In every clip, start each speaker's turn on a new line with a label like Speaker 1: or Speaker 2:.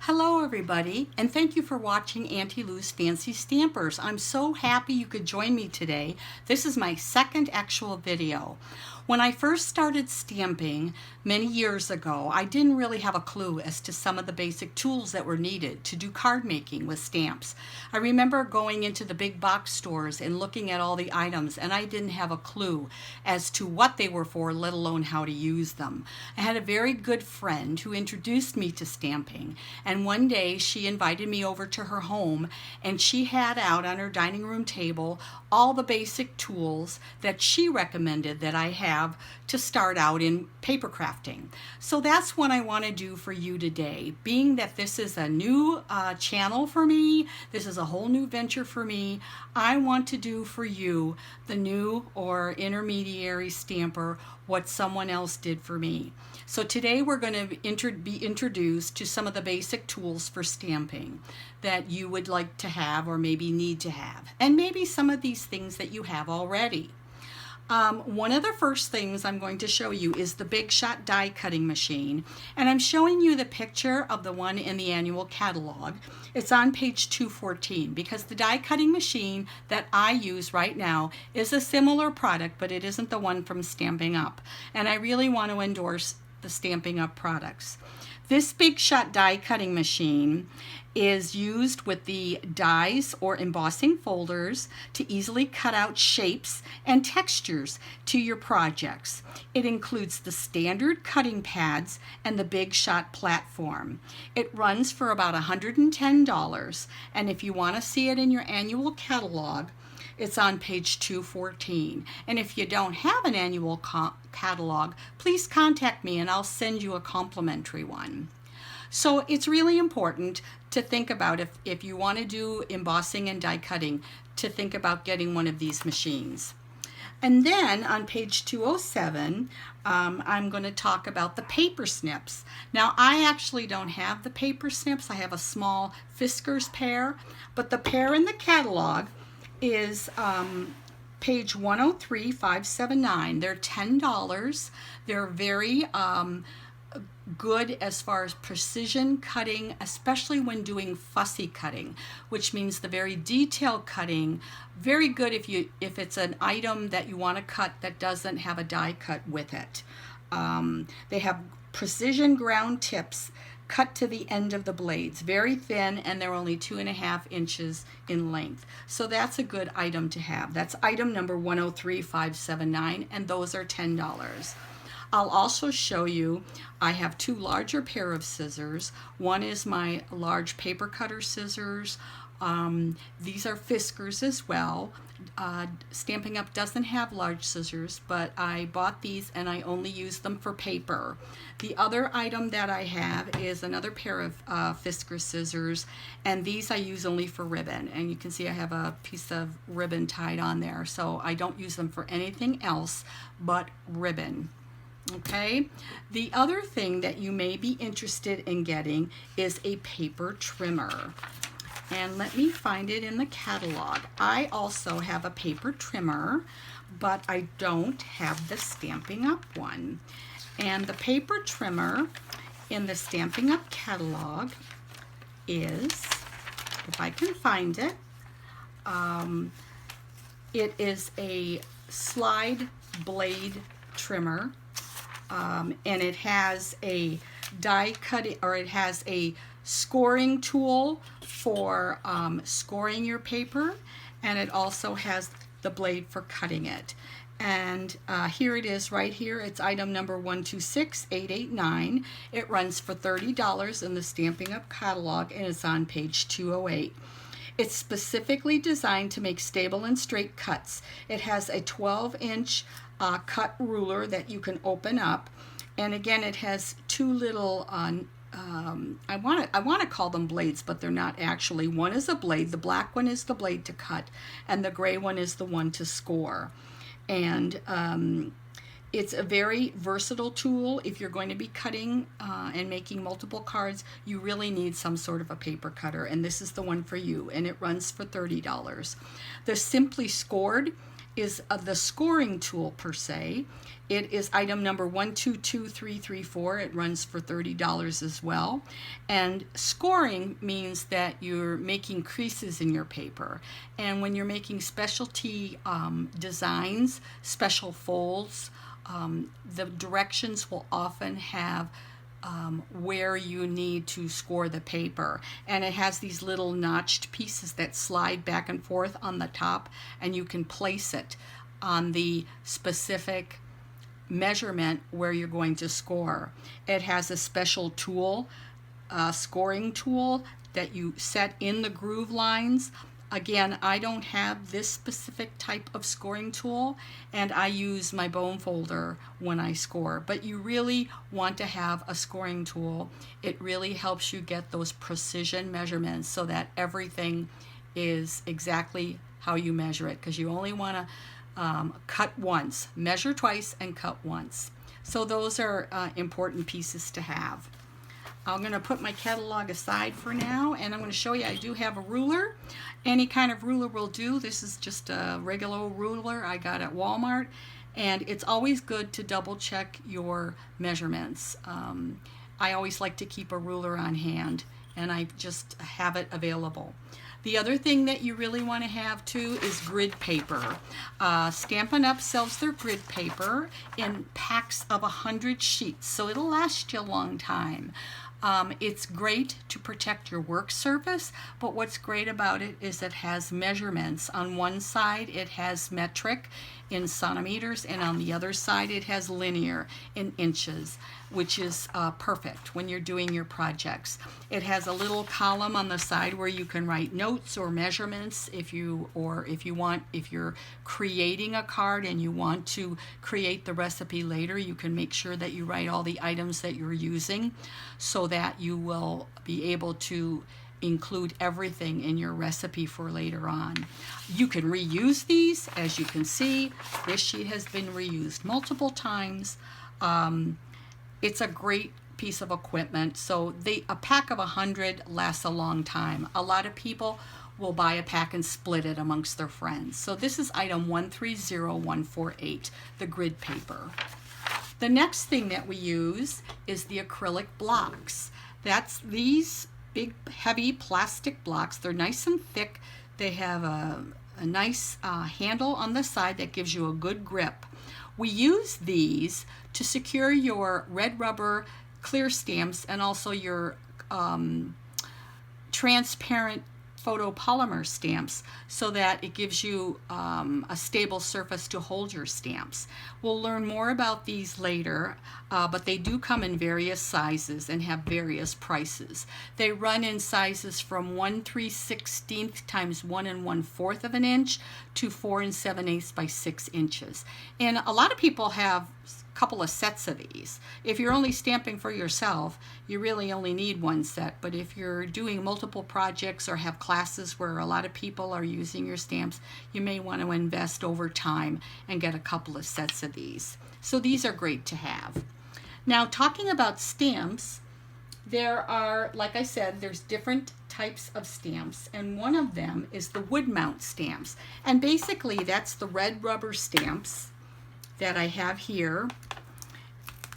Speaker 1: Hello everybody, and thank you for watching Auntie Lou's Fancy Stampers. I'm so happy you could join me today. This is my second actual video. When I first started stamping many years ago, I didn't really have a clue as to some of the basic tools that were needed to do card making with stamps. I remember going into the big box stores and looking at all the items, and I didn't have a clue as to what they were for, let alone how to use them. I had a very good friend who introduced me to stamping, and one day she invited me over to her home, and she had out on her dining room table all the basic tools that she recommended that I have to start out in paper crafting. So that's what I want to do for you today. Being that this is a new channel for me, this is a whole new venture for me, I want to do for you, the new or intermediary stamper, what someone else did for me. So today we're going to be introduced to some of the basic tools for stamping that you would like to have or maybe need to have, and maybe some of these things that you have already. One of the first things I'm going to show you is the Big Shot die cutting machine, and I'm showing you the picture of the one in the annual catalog. It's on page 214 because the die cutting machine that I use right now is a similar product, but it isn't the one from Stampin' Up, and I really want to endorse the Stampin' Up products. This Big Shot die cutting machine is used with the dies or embossing folders to easily cut out shapes and textures to your projects. It includes the standard cutting pads and the Big Shot platform. It runs for about $110, and if you want to see it in your annual catalog, it's on page 214. And if you don't have an annual catalog, please contact me and I'll send you a complimentary one. So it's really important to think about, if you want to do embossing and die cutting, to think about getting one of these machines. And then on page 207, I'm going to talk about the paper snips. Now, I actually don't have the paper snips. I have a small Fiskars pair, but the pair in the catalog is page 103, 579. They're $10. They're very good as far as precision cutting, especially when doing fussy cutting, which means the very detailed cutting. Very good if it's an item that you want to cut that doesn't have a die cut with it. They have precision ground tips cut to the end of the blades, very thin, and they're only 2.5 inches in length. So that's a good item to have. That's item number 103579, and those are $10. I'll also show you, I have two larger pair of scissors. One is my large paper cutter scissors. These are Fiskars as well. Stampin' Up doesn't have large scissors, but I bought these and I only use them for paper. The other item that I have is another pair of Fiskars scissors, and these I use only for ribbon. And you can see I have a piece of ribbon tied on there, so I don't use them for anything else but ribbon. Okay, the other thing that you may be interested in getting is a paper trimmer. And let me find it in the catalog. I also have a paper trimmer, but I don't have the Stampin' Up one. And the paper trimmer in the Stampin' Up catalog is, if I can find it, it is a slide blade trimmer. And it has a die cutting, or it has a scoring tool for scoring your paper, and it also has the blade for cutting it. And here it is right here. It's item number 126889. It runs for $30 in the Stampin' Up catalog, and it's on page 208. It's specifically designed to make stable and straight cuts. It has a 12-inch cut ruler that you can open up, and again, it has two little I want to call them blades, but they're not actually. One is a blade, the black one is the blade to cut, and the gray one is the one to score. And it's a very versatile tool. If you're going to be cutting and making multiple cards, you really need some sort of a paper cutter, and this is the one for you, and it runs for $30. The Simply Scored is the scoring tool per se. It is item number 122334. It runs for $30 as well. And scoring means that you're making creases in your paper. And when you're making specialty designs, special folds, the directions will often have where you need to score the paper, and it has these little notched pieces that slide back and forth on the top, and you can place it on the specific measurement where you're going to score. It has a special tool, scoring tool, that you set in the groove lines. Again, I don't have this specific type of scoring tool, and I use my bone folder when I score, but you really want to have a scoring tool. It really helps you get those precision measurements so that everything is exactly how you measure it, because you only want to cut once, measure twice, and cut once. So those are important pieces to have. I'm going to put my catalog aside for now, and I'm going to show you I do have a ruler. Any kind of ruler will do. This is just a regular ruler I got at Walmart, and it's always good to double check your measurements. I always like to keep a ruler on hand, and I just have it available. The other thing that you really want to have too is grid paper. Stampin' Up! Sells their grid paper in packs of 100 sheets, so it'll last you a long time. It's great to protect your work surface, but what's great about it is it has measurements. On one side it has metric in centimeters, and on the other side it has linear in inches, which is perfect when you're doing your projects. It has a little column on the side where you can write notes or measurements if you're creating a card and you want to create the recipe later. You can make sure that you write all the items that you're using so that you will be able to include everything in your recipe for later on. You can reuse these. As you can see, this sheet has been reused multiple times. It's a great piece of equipment. So a pack of 100 lasts a long time. A lot of people will buy a pack and split it amongst their friends. So this is item 130148, the grid paper. The next thing that we use is the acrylic blocks. That's these big, heavy plastic blocks. They're nice and thick. They have a nice handle on the side that gives you a good grip. We use these to secure your red rubber clear stamps and also your transparent photopolymer stamps, so that it gives you a stable surface to hold your stamps. We'll learn more about these later, but they do come in various sizes and have various prices. They run in sizes from 1/3/16 times 1 1/4 of an inch to 4 7/8 by 6 inches. And a lot of people have couple of sets of these. If you're only stamping for yourself, you really only need one set, but if you're doing multiple projects or have classes where a lot of people are using your stamps, you may want to invest over time and get a couple of sets of these. So these are great to have. Now, talking about stamps, there are, like I said, there's different types of stamps, and one of them is the wood mount stamps. And basically that's the red rubber stamps that I have here,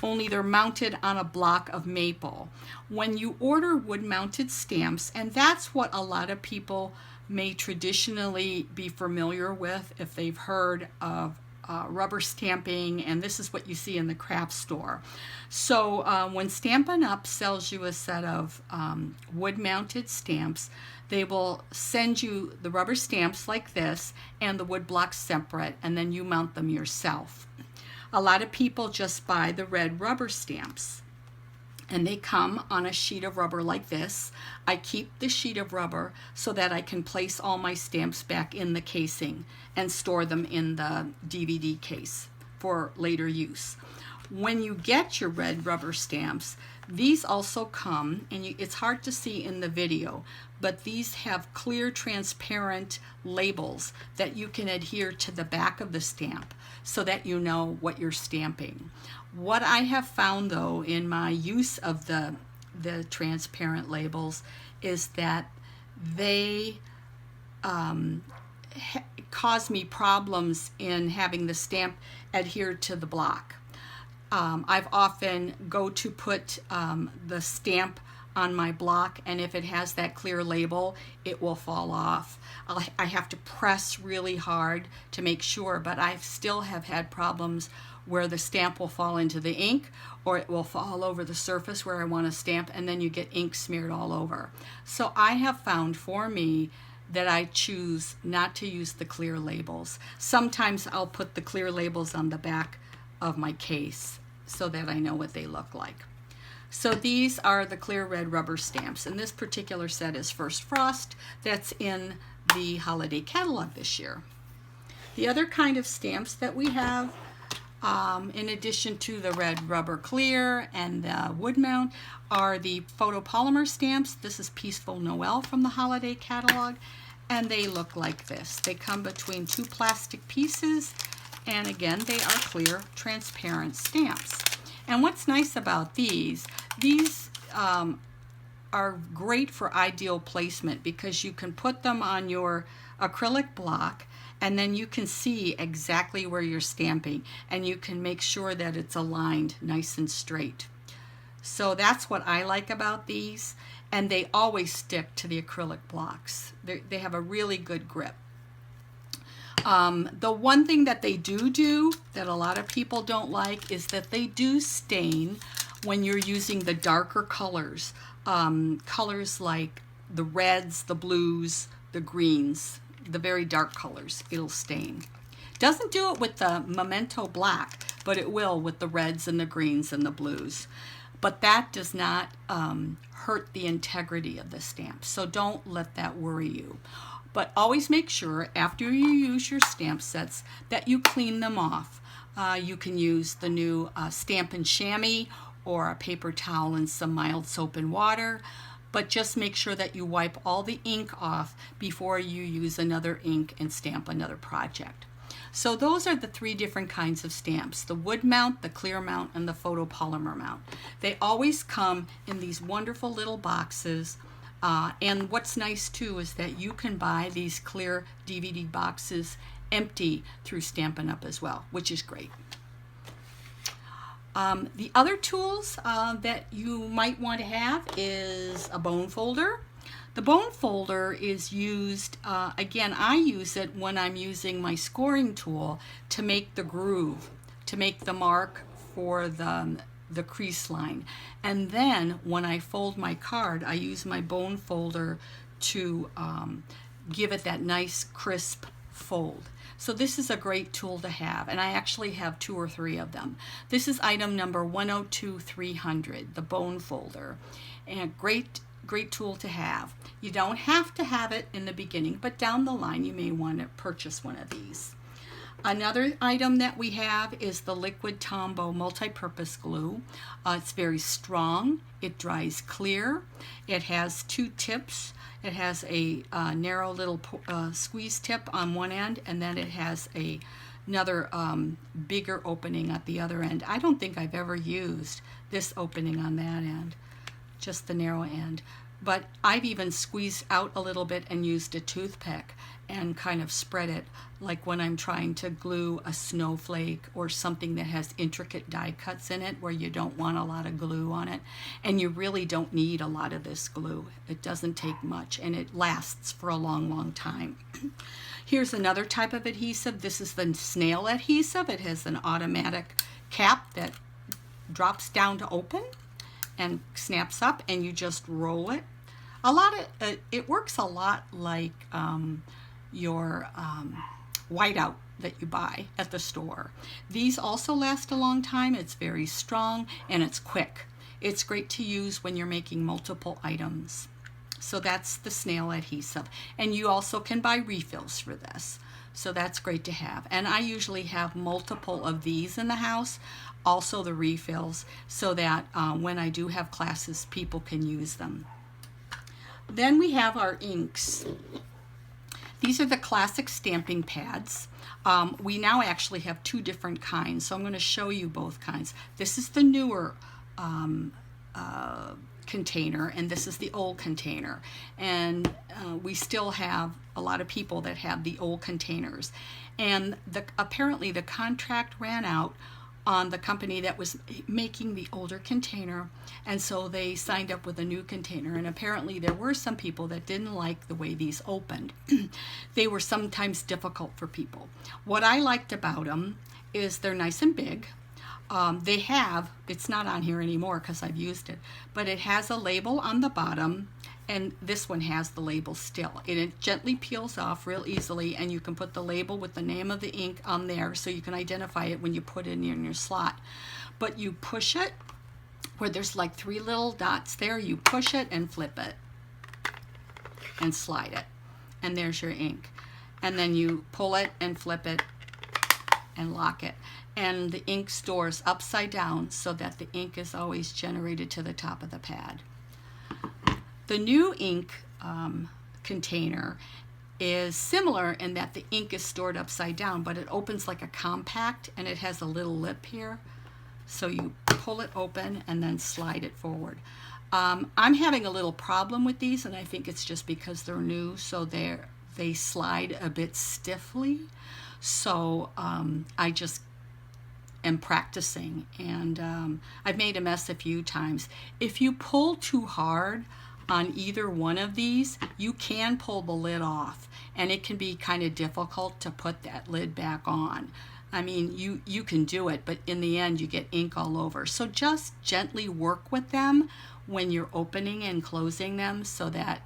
Speaker 1: only they're mounted on a block of maple. When you order wood mounted stamps, and that's what a lot of people may traditionally be familiar with if they've heard of rubber stamping, and this is what you see in the craft store. So when Stampin' Up! Sells you a set of wood mounted stamps, they will send you the rubber stamps like this and the wood blocks separate, and then you mount them yourself. A lot of people just buy the red rubber stamps, and they come on a sheet of rubber like this. I keep the sheet of rubber so that I can place all my stamps back in the casing and store them in the DVD case for later use. When you get your red rubber stamps, these also come, and it's hard to see in the video, but these have clear transparent labels that you can adhere to the back of the stamp so that you know what you're stamping. What I have found though in my use of the transparent labels is that they cause me problems in having the stamp adhere to the block. I've often go to put the stamp on my block, and if it has that clear label, it will fall off. I have to press really hard to make sure, but I still have had problems where the stamp will fall into the ink, or it will fall over the surface where I want to stamp, and then you get ink smeared all over. So I have found for me that I choose not to use the clear labels. Sometimes I'll put the clear labels on the back of my case so that I know what they look like. So these are the clear red rubber stamps, and this particular set is First Frost. That's in the holiday catalog this year. The other kind of stamps that we have, in addition to the red rubber clear and the wood mount, are the photopolymer stamps. This is Peaceful Noel from the holiday catalog, and they look like this. They come between two plastic pieces, and again, they are clear, transparent stamps. And what's nice about these are great for ideal placement because you can put them on your acrylic block, and then you can see exactly where you're stamping, and you can make sure that it's aligned nice and straight. So that's what I like about these, and they always stick to the acrylic blocks. They have a really good grip. The one thing that they do that a lot of people don't like is that they do stain when you're using the darker colors. Colors like the reds, the blues, the greens, the very dark colors, it'll stain. Doesn't do it with the Memento Black, but it will with the reds and the greens and the blues. But that does not hurt the integrity of the stamp, so don't let that worry you. But always make sure after you use your stamp sets that you clean them off. You can use the new Stampin' Chamois or a paper towel and some mild soap and water, but just make sure that you wipe all the ink off before you use another ink and stamp another project. So those are the three different kinds of stamps: the wood mount, the clear mount, and the photopolymer mount. They always come in these wonderful little boxes. And what's nice too is that you can buy these clear DVD boxes empty through Stampin' Up! As well, which is great. The other tools that you might want to have is a bone folder. The bone folder is used, again, I use it when I'm using my scoring tool to make the groove, to make the mark for the crease line. And then when I fold my card, I use my bone folder to give it that nice crisp fold. So this is a great tool to have, and I actually have 2 or 3 of them. This is item number 102-300, the bone folder, and great tool to have. You don't have to have it in the beginning, but down the line you may want to purchase one of these. Another item that we have is the Liquid Tombow multi-purpose glue. It's very strong. It dries clear. It has 2 tips. It has a narrow little squeeze tip on one end, and then it has another bigger opening at the other end. I don't think I've ever used this opening on that end, just the narrow end. But I've even squeezed out a little bit and used a toothpick and kind of spread it, like when I'm trying to glue a snowflake or something that has intricate die cuts in it where you don't want a lot of glue on it, and you really don't need a lot of this glue. It doesn't take much, and it lasts for a long time. Here's another type of adhesive. This is the snail adhesive. It has an automatic cap that drops down to open and snaps up, and you just roll it. It works a lot like your whiteout that you buy at the store. These also last a long time. It's very strong and it's quick. It's great to use when you're making multiple items. So that's the snail adhesive, and you also can buy refills for this. So that's great to have. And I usually have multiple of these in the house, also the refills, so that when I do have classes, people can use them. Then we have our inks. These are the classic stamping pads. We now actually have 2 different kinds, so I'm going to show you both kinds. This is the newer container, and this is the old container. And we still have a lot of people that have the old containers. And apparently the contract ran out on the company that was making the older container, and so they signed up with a new container. And apparently there were some people that didn't like the way these opened. They were sometimes difficult for people. What I liked about them is they're nice and big. They have, it's not on here anymore because I've used it, but it has a label on the bottom, and this one has the label still. It gently peels off real easily, and you can put the label with the name of the ink on there so you can identify it when you put it in your slot. But you push it, where there's like 3 little dots there, you push it and flip it and slide it, and there's your ink. And then you pull it and flip it and lock it. And the ink stores upside down so that the ink is always generated to the top of the pad. The new ink container is similar in that the ink is stored upside down, but it opens like a compact, and it has a little lip here. So you pull it open and then slide it forward. I'm having a little problem with these, and I think it's just because they're new, so they slide a bit stiffly. So I just am practicing, and I've made a mess a few times. If you pull too hard on either one of these, you can pull the lid off, and it can be kind of difficult to put that lid back on. I mean, you can do it, but in the end you get ink all over. So just gently work with them when you're opening and closing them so that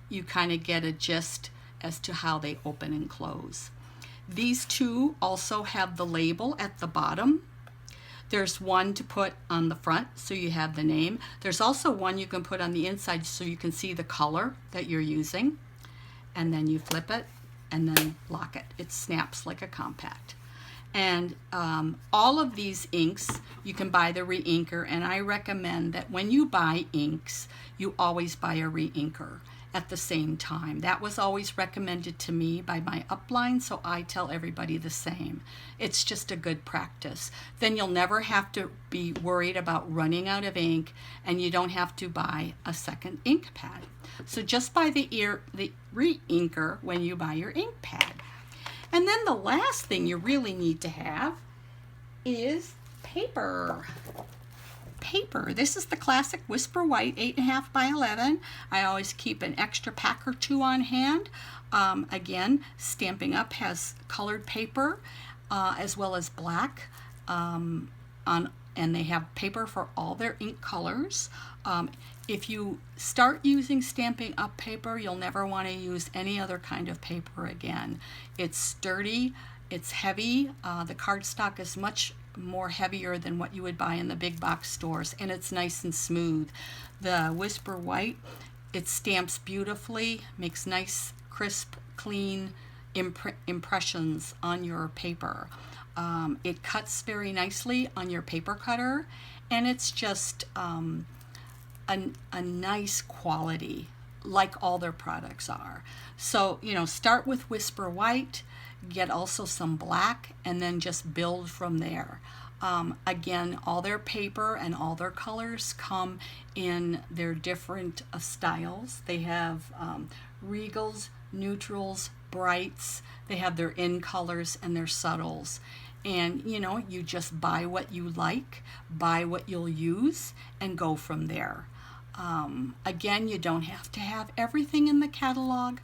Speaker 1: you kind of get a gist as to how they open and close. These two also have the label at the bottom. There's one to put on the front so you have the name. There's also one you can put on the inside so you can see the color that you're using. And then you flip it and then lock it. It snaps like a compact. And all of these inks, you can buy the re-inker, and I recommend that when you buy inks, you always buy a re-inker at the same time. That was always recommended to me by my upline, so I tell everybody the same. It's just a good practice. Then you'll never have to be worried about running out of ink, and you don't have to buy a second ink pad. So just buy the re-inker when you buy your ink pad. And then the last thing you really need to have is paper. Paper. This is the classic Whisper White 8.5 by 11. I always keep an extra pack or two on hand. Again, Stampin' Up! Has colored paper as well as black, and they have paper for all their ink colors. If you start using Stampin' Up! Paper, you'll never want to use any other kind of paper again. It's sturdy, it's heavy, the cardstock is much more heavier than what you would buy in the big box stores, and it's nice and smooth. The Whisper White, it stamps beautifully, makes nice, crisp, clean impressions on your paper. It cuts very nicely on your paper cutter, and it's just a nice quality, like all their products are. So, you know, start with Whisper White, get also some black, and then just build from there. Again, all their paper and all their colors come in their different styles. They have regals, neutrals, brights. They have their in colors and their subtles. And, you know, you just buy what you like, buy what you'll use, and go from there. Again, you don't have to have everything in the catalog,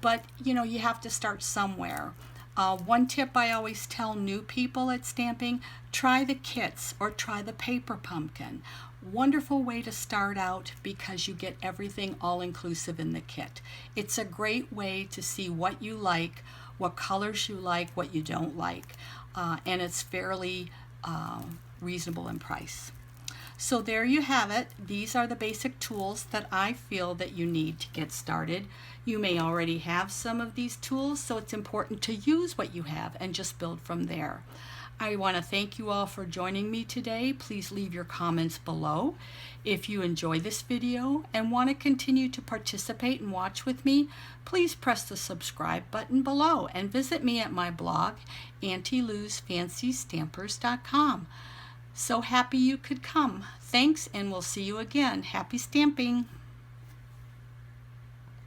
Speaker 1: but, you know, you have to start somewhere. One tip I always tell new people at stamping, try the kits or try the paper pumpkin. Wonderful way to start out because you get everything all inclusive in the kit. It's a great way to see what you like, what colors you like, what you don't like, and it's fairly reasonable in price. So there you have it. These are the basic tools that I feel that you need to get started. You may already have some of these tools, so it's important to use what you have and just build from there. I want to thank you all for joining me today. Please leave your comments below. If you enjoy this video and want to continue to participate and watch with me, please press the subscribe button below and visit me at my blog, AuntieLou'sFancyStampers.com. So happy you could come. Thanks, and we'll see you again. Happy stamping!